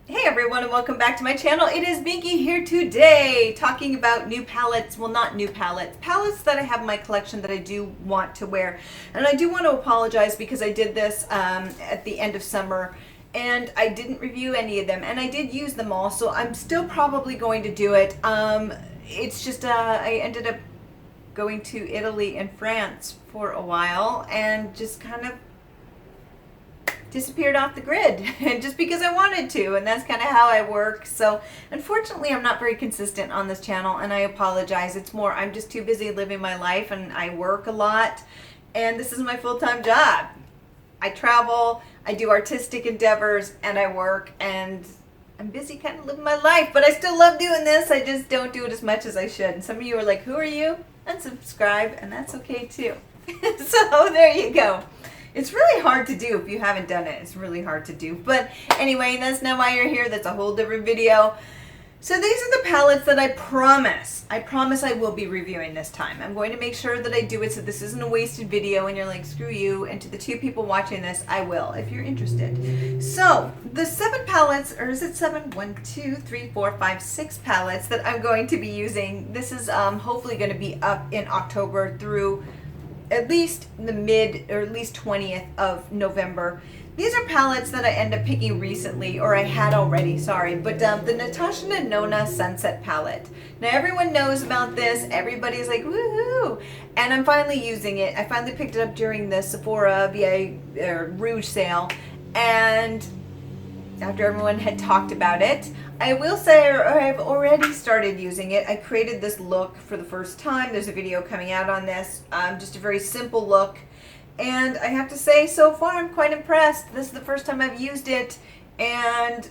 Hey everyone, and welcome back to my channel. It is Binky here today talking about new palettes. Well, not new palettes, palettes that I have in my collection that I do want to wear. And I do want to apologize because I did this at the end of summer and I didn't review any of them, and I did use them all, so I'm still probably going to do it. It's just I ended up going to Italy and France for a while and just kind of disappeared off the grid just because I wanted to, and that's kind of how I work. So unfortunately I'm not very consistent on this channel, and I apologize. It's more I'm just too busy living my life and I work a lot, and this is my full-time job. I travel, I do artistic endeavors, and I work, and I'm busy kind of living my life, but I still love doing this. I just don't do it as much as I should. And some of you are like, who are you? Unsubscribe, and that's okay too. So there you go. It's really hard to do if you haven't done it. It's really hard to do. But anyway, that's not why you're here. That's a whole different video. So these are the palettes that I promise I will be reviewing this time. I'm going to make sure that I do it so this isn't a wasted video and you're like, screw you. And to the 2 people watching this, I will, if you're interested. So the 7 palettes, or is it 7? 1, 2, 3, 4, 5, 6 palettes that I'm going to be using. This is hopefully going to be up in October through at least the mid, or at least 20th of November. These are palettes that I end up picking recently, or I had already, sorry, but the Natasha Denona Sunset palette. Now everyone knows about this, everybody's like, woohoo, and I'm finally using it. I finally picked it up during the Sephora Rouge sale, and after everyone had talked about it, I will say I've already started using it. I created this look for the first time. There's a video coming out on this. Just a very simple look. And I have to say, so far I'm quite impressed. This is the first time I've used it, and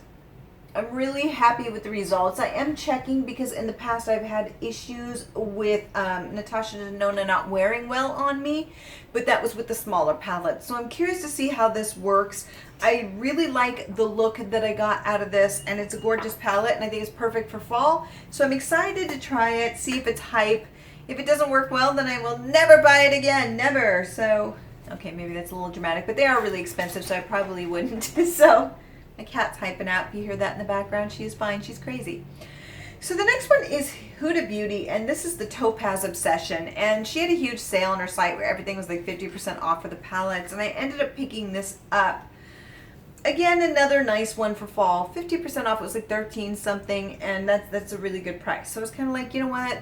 I'm really happy with the results. I am checking because in the past I've had issues with Natasha Denona not wearing well on me, but that was with the smaller palette. So I'm curious to see how this works. I really like the look that I got out of this, and it's a gorgeous palette, and I think it's perfect for fall. So I'm excited to try it, see if it's hype. If it doesn't work well, then I will never buy it again, never. So, okay, maybe that's a little dramatic, but they are really expensive, so I probably wouldn't. So, my cat's hyping out. If you hear that in the background, she's fine. She's crazy. So the next one is Huda Beauty, and this is the Topaz Obsession. And she had a huge sale on her site where everything was like 50% off for the palettes, and I ended up picking this up. Again, another nice one for fall. 50% off. It was like 13 something, and that's a really good price. So I was kind of like, you know what?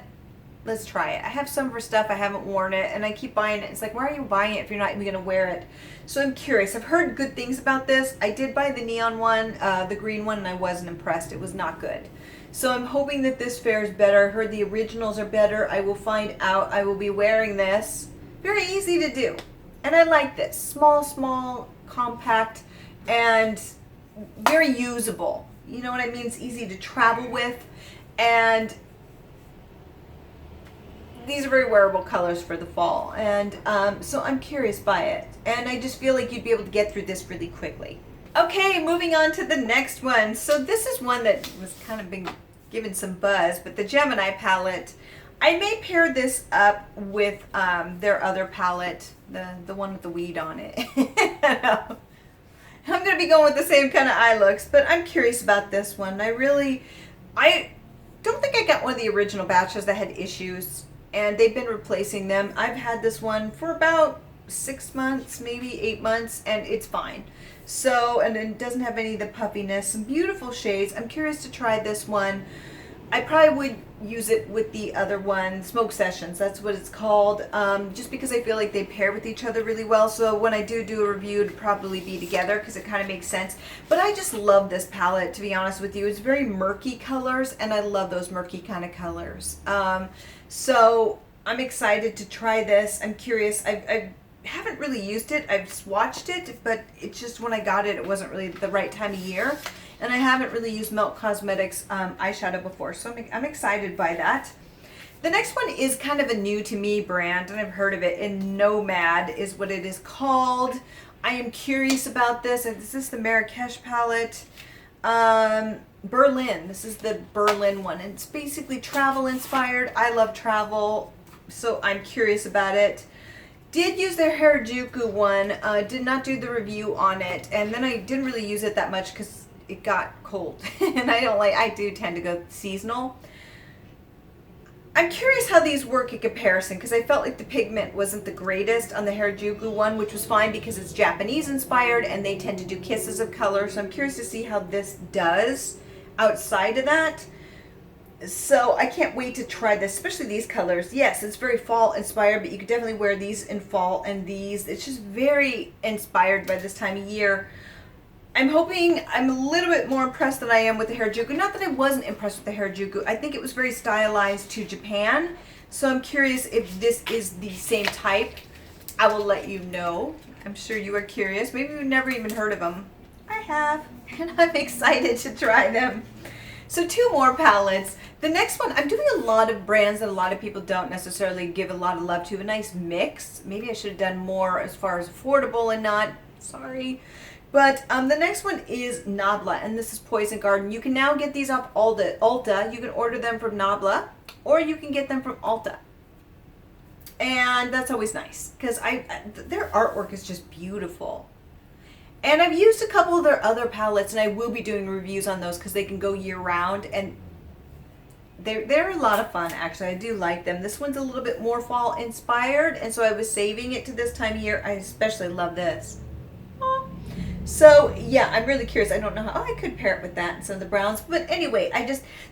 Let's try it. I have some of her stuff. I haven't worn it, and I keep buying it. It's like, why are you buying it if you're not even going to wear it? So I'm curious. I've heard good things about this. I did buy the neon one, the green one, and I wasn't impressed. It was not good. So I'm hoping that this fares better. I heard the originals are better. I will find out. I will be wearing this. Very easy to do. And I like this. Small, compact, and very usable. You know what I mean? It's easy to travel with, and these are very wearable colors for the fall, and so I'm curious by it, and I just feel like you'd be able to get through this really quickly. Okay, moving on to the next one. So this is one that was kind of been given some buzz, but the Gemini palette. I may pair this up with their other palette, the one with the weed on it. I'm going to be going with the same kind of eye looks, but I'm curious about this one. I don't think I got one of the original batches that had issues, and they've been replacing them. I've had this one for about 6 months, maybe 8 months, and it's fine. So, and it doesn't have any of the puffiness. Some beautiful shades. I'm curious to try this one. I probably would use it with the other one, Smoke Sessions, that's what it's called, just because I feel like they pair with each other really well. So when I do a review, it'd probably be together because it kind of makes sense. But I just love this palette, to be honest with you. It's very murky colors, and I love those murky kind of colors. So I'm excited to try this. I'm curious. I haven't really used it. I've swatched it, but it's just when I got it, it wasn't really the right time of year. And I haven't really used Milk Cosmetics eyeshadow before, so I'm excited by that. The next one is kind of a new to me brand, and I've heard of it, and Nomad is what it is called. I am curious about this. Is this the Marrakesh palette? Berlin. This is the Berlin one, and it's basically travel inspired. I love travel, so I'm curious about it. Did use their Harajuku one, did not do the review on it, and then I didn't really use it that much because it got cold. And I do tend to go seasonal. I'm curious how these work in comparison, because I felt like the pigment wasn't the greatest on the Harajuku one, which was fine because it's Japanese inspired and they tend to do kisses of color. So I'm curious to see how this does outside of that. So I can't wait to try this, especially these colors. Yes, it's very fall inspired, but you could definitely wear these in fall, and these, it's just very inspired by this time of year. I'm hoping I'm a little bit more impressed than I am with the Harajuku. Not that I wasn't impressed with the Harajuku. I think it was very stylized to Japan. So I'm curious if this is the same type. I will let you know. I'm sure you are curious. Maybe you've never even heard of them. I have, and I'm excited to try them. So 2 more palettes. The next one, I'm doing a lot of brands that a lot of people don't necessarily give a lot of love to. A nice mix. Maybe I should have done more as far as affordable and not. Sorry. But the next one is Nabla, and this is Poison Garden. You can now get these off Ulta. You can order them from Nabla, or you can get them from Ulta. And that's always nice, because their artwork is just beautiful. And I've used a couple of their other palettes, and I will be doing reviews on those because they can go year-round, and they're a lot of fun, actually. I do like them. This one's a little bit more fall-inspired, and so I was saving it to this time of year. I especially love this. So, yeah, I'm really curious. I don't know how I could pair it with that and some of the browns. But anyway,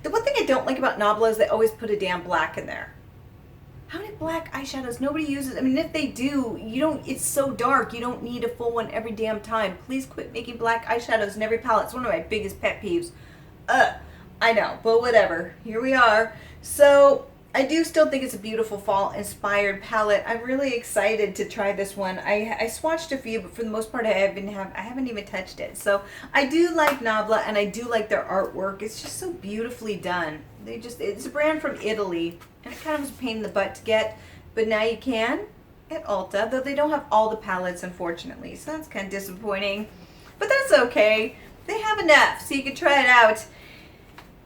the one thing I don't like about Nabla is they always put a damn black in there. How many black eyeshadows? Nobody uses. I mean, if they do, it's so dark. You don't need a full one every damn time. Please quit making black eyeshadows in every palette. It's one of my biggest pet peeves. I know, but whatever. Here we are. So I do still think it's a beautiful fall-inspired palette. I'm really excited to try this one. I swatched a few, but for the most part, I haven't even touched it. So I do like Nabla, and I do like their artwork. It's just so beautifully done. It's a brand from Italy, and it kind of was a pain in the butt to get, but now you can at Ulta, though they don't have all the palettes, unfortunately. So that's kind of disappointing, but that's okay. They have enough, so you can try it out.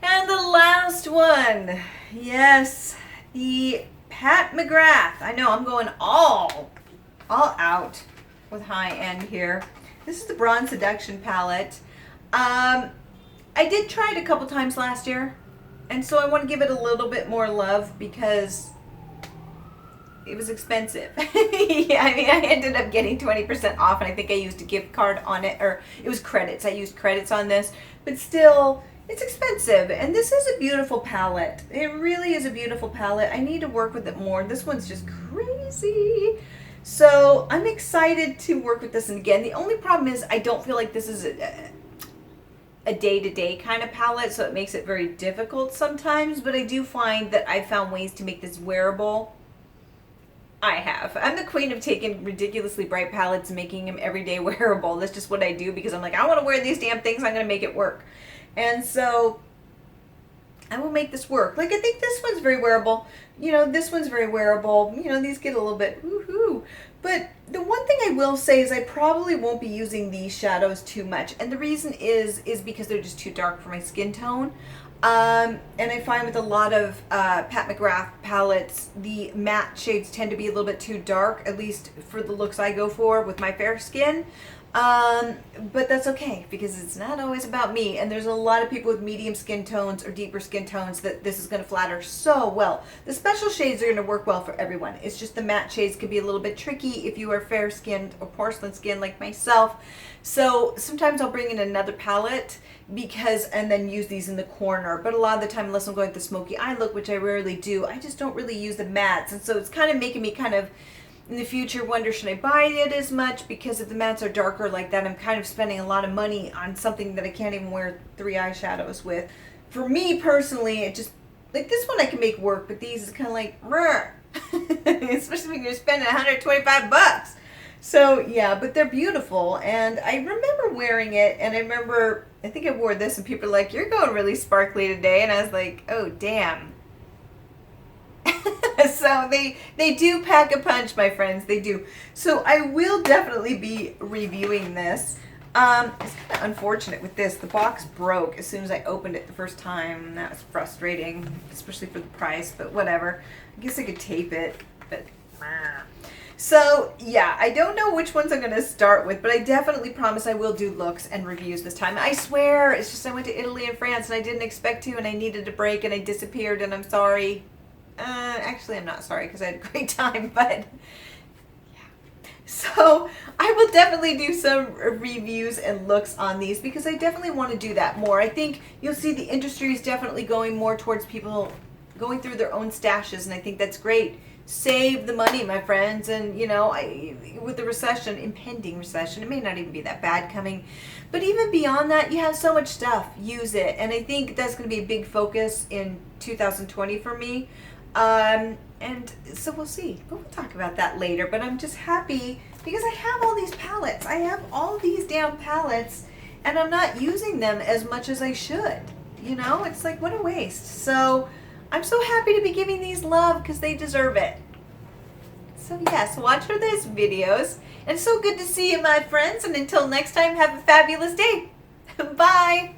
And the last one, yes, the Pat McGrath. I know I'm going all out with high end here. This is the Bronze Seduction palette. I did try it a couple times last year, and so I want to give it a little bit more love because it was expensive. Yeah, I mean, I ended up getting 20% off, and I think I used a gift card on it, or it was credits. I used credits on this, but still, it's expensive, and this is a beautiful palette. It really is a beautiful palette. I need to work with it more. This one's just crazy. So I'm excited to work with this. And again, the only problem is I don't feel like this is a day-to-day kind of palette, so it makes it very difficult sometimes. But I do find that I've found ways to make this wearable. I have. I'm the queen of taking ridiculously bright palettes and making them everyday wearable. That's just what I do because I'm like, I want to wear these damn things. I'm going to make it work. And so I will make this work. Like, I think this one's very wearable. You know, this one's very wearable. You know, these get a little bit woohoo. But the one thing I will say is I probably won't be using these shadows too much. And the reason is because they're just too dark for my skin tone. And I find with a lot of Pat McGrath palettes, the matte shades tend to be a little bit too dark, at least for the looks I go for with my fair skin. But that's okay because it's not always about me, and there's a lot of people with medium skin tones or deeper skin tones that this is going to flatter so well. The special shades are going to work well for everyone. It's just the matte shades could be a little bit tricky if you are fair skinned or porcelain skin like myself. So sometimes I'll bring in another palette and then use these in the corner, but a lot of the time, unless I'm going with the smoky eye look, which I rarely do, I just don't really use the mattes, and so it's kind of making me kind of in the future wonder, should I buy it as much? Because if the mattes are darker like that, I'm kind of spending a lot of money on something that I can't even wear 3 eyeshadows with. For me personally, it just, like this one I can make work, but these is kind of like, especially when you're spending $125. So yeah, but they're beautiful, and I remember wearing it, and I think I wore this, and people are like, you're going really sparkly today, and I was like, oh damn. So they do pack a punch, my friends. They do. So I will definitely be reviewing this. It's kind of unfortunate with this. The box broke as soon as I opened it the first time. That was frustrating, especially for the price, but whatever. I guess I could tape it, but So yeah, I don't know which ones I'm going to start with, but I definitely promise I will do looks and reviews this time. I swear, it's just I went to Italy and France and I didn't expect to, and I needed a break and I disappeared, and I'm sorry. Actually, I'm not sorry because I had a great time, but so I will definitely do some reviews and looks on these because I definitely want to do that more. I think you'll see the industry is definitely going more towards people going through their own stashes, and I think that's great. Save the money, my friends, and with the recession, impending recession, it may not even be that bad coming, but even beyond that, you have so much stuff. Use it, and I think that's going to be a big focus in 2020 for me. And so we'll see, but we'll talk about that later. But I'm just happy because I have all these palettes. I have all these damn palettes, and I'm not using them as much as I should. It's like, what a waste. So I'm so happy to be giving these love because they deserve it. So yes, watch for these videos. And so good to see you, my friends. And until next time, have a fabulous day. Bye.